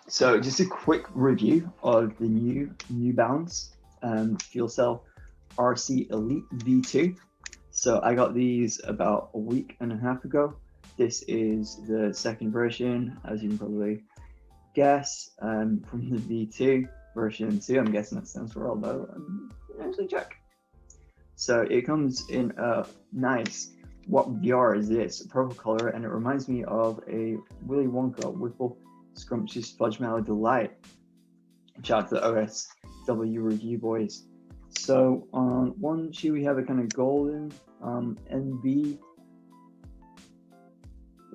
So just a quick review of the New Balance FuelCell RC Elite V2. So I got these about a week and a half ago. This is the second version, as you can probably guess, from the V2 version 2. I'm guessing that stands for although. Actually check. So it comes in a nice, what VR is this? Purple color, and it reminds me of a Willy Wonka Whipple Scrumptious Fudge Mallow Delight. Shout out to the OSW review boys. So on one shoe we have a kind of golden NB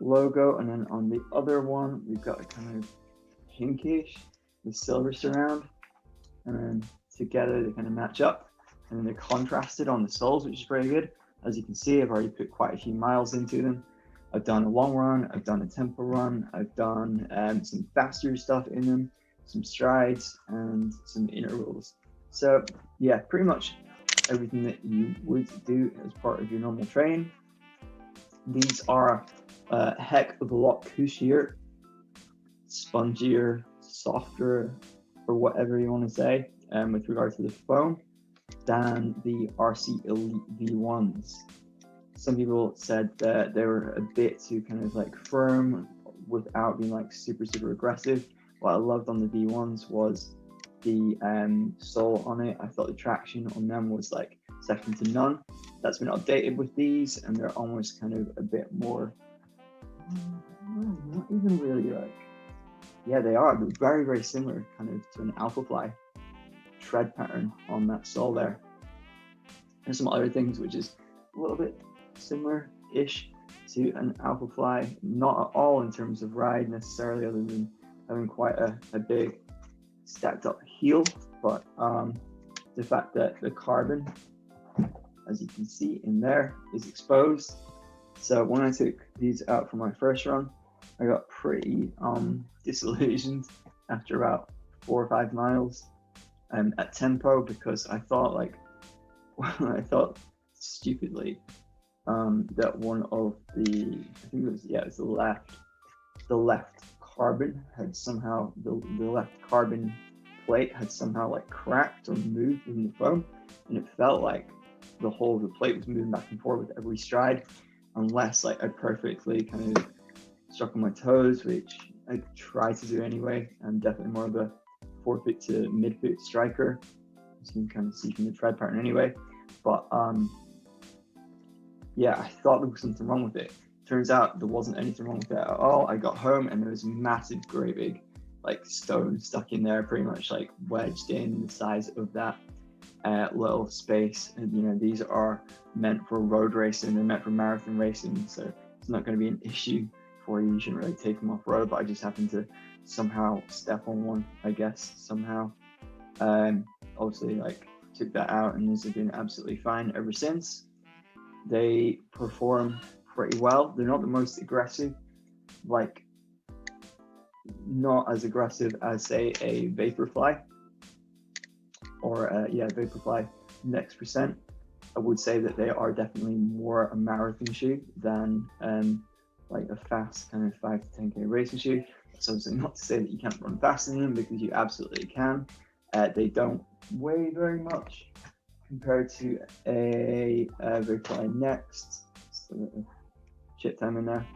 logo, and then on the other one we've got a kind of pinkish with silver surround, and then together they kind of match up, and then they're contrasted on the soles, which is very good. As you can see, I've already put quite a few miles into them. I've done a long run, I've done a tempo run, I've done some faster stuff in them, some strides, and some intervals. So yeah, pretty much everything that you would do as part of your normal training. These are a heck of a lot cushier, spongier, softer, or whatever you want to say, with regard to the foam, than the RC Elite V1s. Some people said that they were a bit too kind of like firm without being like super aggressive. What I loved on the V1s was the sole on it. I thought the traction on them was like second to none. That's been updated with these, and they're almost kind of a bit more, not even really like, yeah, they are very similar kind of to an Alphafly tread pattern on that sole there. And some other things which is a little bit similar-ish to an Alphafly, not at all in terms of ride necessarily, other than having quite a big stacked up heel, but the fact that the carbon, as you can see in there, is exposed. So when I took these out for my first run, I got pretty disillusioned after about 4 or 5 miles at tempo, because I thought I thought stupidly that one of the, I think it was the left carbon had somehow, the left carbon plate had somehow like cracked or moved in the foam, and it felt like the whole of the plate was moving back and forth with every stride, unless like I perfectly kind of struck on my toes, which I try to do anyway. I'm definitely more of a forefoot to midfoot striker, as you can kind of see from the tread pattern anyway. But yeah, I thought there was something wrong with it. Turns out there wasn't anything wrong with it at all. I got home and there was massive, great big like stone stuck in there, pretty much like wedged in the size of that little space. And you know, these are meant for road racing, they're meant for marathon racing, so it's not going to be an issue for you. You shouldn't really take them off road, but I just happened to somehow step on one, I guess, somehow. Obviously, like, took that out, and these have been absolutely fine ever since. They perform pretty well. They're not the most aggressive, like, not as aggressive as, say, a Vaporfly or Vaporfly Next Percent. I would say that they are definitely more a marathon shoe than like a fast kind of 5 to 10k racing shoe. That's obviously not to say that you can't run faster than them, because you absolutely can. They don't weigh very much compared to a Vaporfly Next. So shit time in there.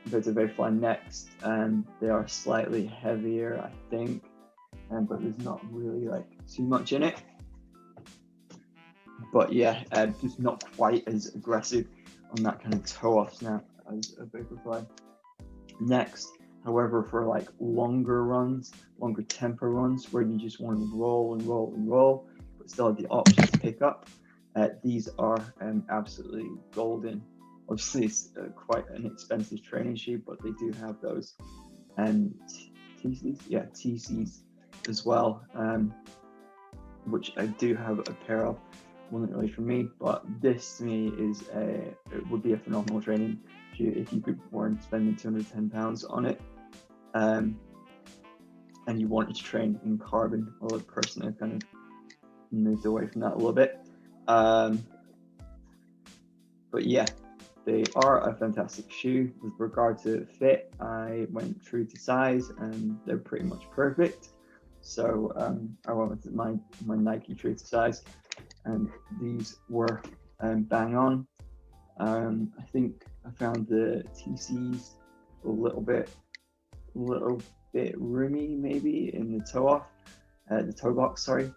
Compared to Vaporfly Next, they are slightly heavier, I think, but there's not really like too much in it. But yeah, just not quite as aggressive on that kind of toe off snap as a Vaporfly Next. However, for like longer runs, longer tempo runs, where you just want to roll, but still have the option to pick up, these are absolutely golden. Obviously, it's quite an expensive training shoe, but they do have those TCs as well, which I do have a pair of. Wasn't really for me, but this to me it would be a phenomenal training shoe if you weren't spending £210 on it, and you wanted to train in carbon. Although personally, I've kind of moved away from that a little bit. But yeah, They are a fantastic shoe. With regard to fit, I went true to size and they're pretty much perfect. So I went with my Nike true to size, and these were bang on. I think I found the TCs a little bit roomy maybe in the the toe box, sorry.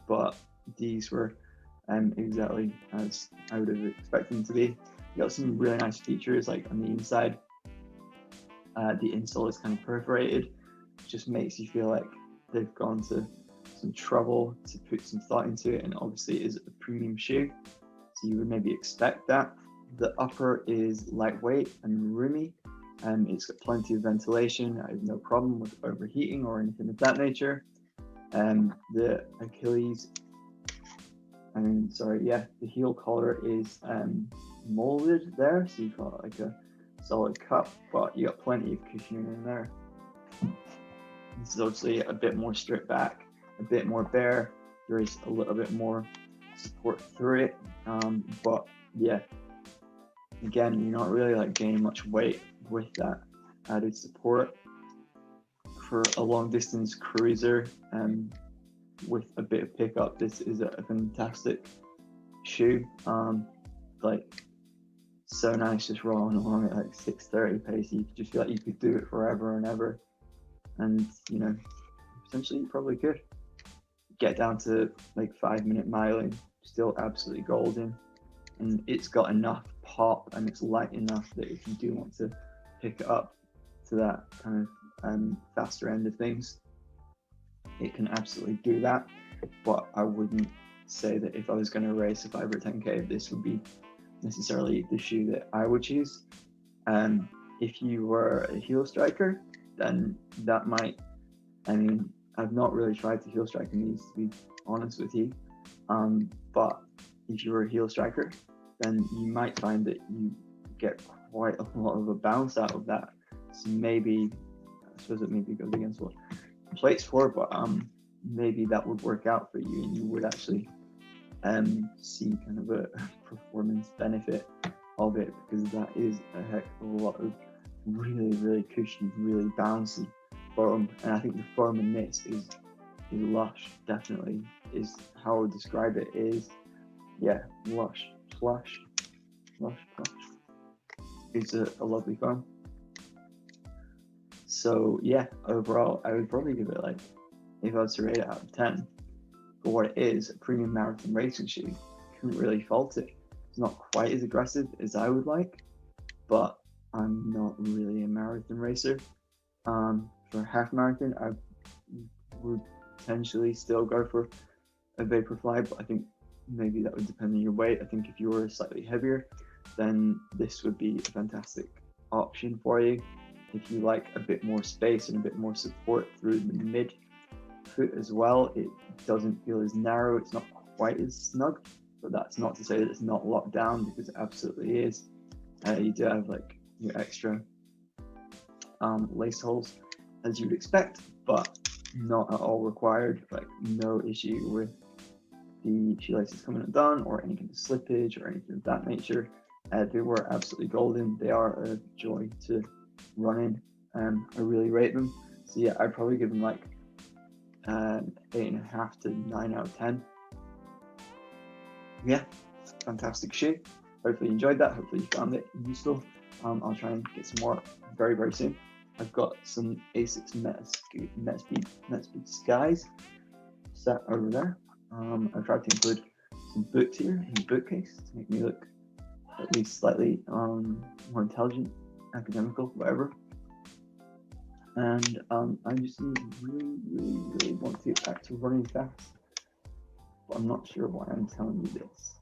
But these were exactly as I would have expected them to be. You got some really nice features like on the inside. The insole is kind of perforated, just makes you feel like they've gone to some trouble to put some thought into it, and obviously it is a premium shoe, so you would maybe expect that. The upper is lightweight and roomy, and it's got plenty of ventilation. I have no problem with overheating or anything of that nature. The Achilles, the heel collar is molded there, so you've got like a solid cup, but you got plenty of cushioning in there. This is obviously a bit more stripped back, a bit more bare. There is a little bit more support through it, but yeah, again, you're not really like gaining much weight with that added support. For a long distance cruiser, with a bit of pickup, this is a fantastic shoe. Like so nice, just rolling along at like 6:30 pace. You just feel like you could do it forever and ever. And you know, essentially you probably could get down to like 5-minute miling, still absolutely golden. And it's got enough pop and it's light enough that if you do want to pick it up to that kind of faster end of things, it can absolutely do that. But I wouldn't say that if I was going to race a 5 or 10k, this would be necessarily the shoe that I would choose. If you were a heel striker, then that might, I mean, I've not really tried to heel strike in these, to be honest with you. But if you're a heel striker, then you might find that you get quite a lot of a bounce out of that. So maybe, I suppose it maybe goes against what plate's for, but maybe that would work out for you and you would actually see kind of a performance benefit of it, because that is a heck of a lot of really, really cushy, really bouncy foam. And I think the foam in this is lush, definitely is how I would describe it. Is lush, plush. It's a lovely foam. So yeah, overall I would probably give it, like, if I was to rate it out of 10 for what it is, a premium marathon racing shoe, couldn't really fault it. It's not quite as aggressive as I would like, but I'm not really a marathon racer. For half marathon, I would potentially still go for a Vaporfly, but I think maybe that would depend on your weight. I think if you were slightly heavier, then this would be a fantastic option for you. If you like a bit more space and a bit more support through the mid foot as well, it doesn't feel as narrow. It's not quite as snug, but that's not to say that it's not locked down, because it absolutely is. You do have like your extra lace holes as you'd expect, but not at all required. Like no issue with the shoelaces coming undone or any kind of slippage or anything of that nature. They were absolutely golden. They are a joy to run in. I really rate them. So yeah, I'd probably give them like 8.5 to 9 out of 10. Yeah, fantastic shoe. Hopefully you enjoyed that. Hopefully you found it useful. I'll try and get some more very, very soon. I've got some Asics Metspeed Skies set over there. I've tried to include some books here in the bookcase to make me look at least slightly more intelligent, academical, whatever. And I just really, really, really want to get back to running fast, but I'm not sure why I'm telling you this.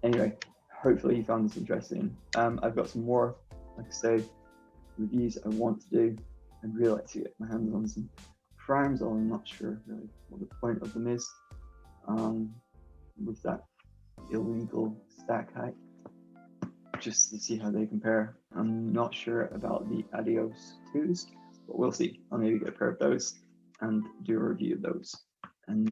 Anyway, hopefully you found this interesting. I've got some more, like I say, reviews I want to do. I'd really like to get my hands on some primes, although I'm not sure really what the point of them is with that illegal stack height, just to see how they compare. I'm not sure about the Adios 2s, but we'll see. I'll maybe get a pair of those and do a review of those.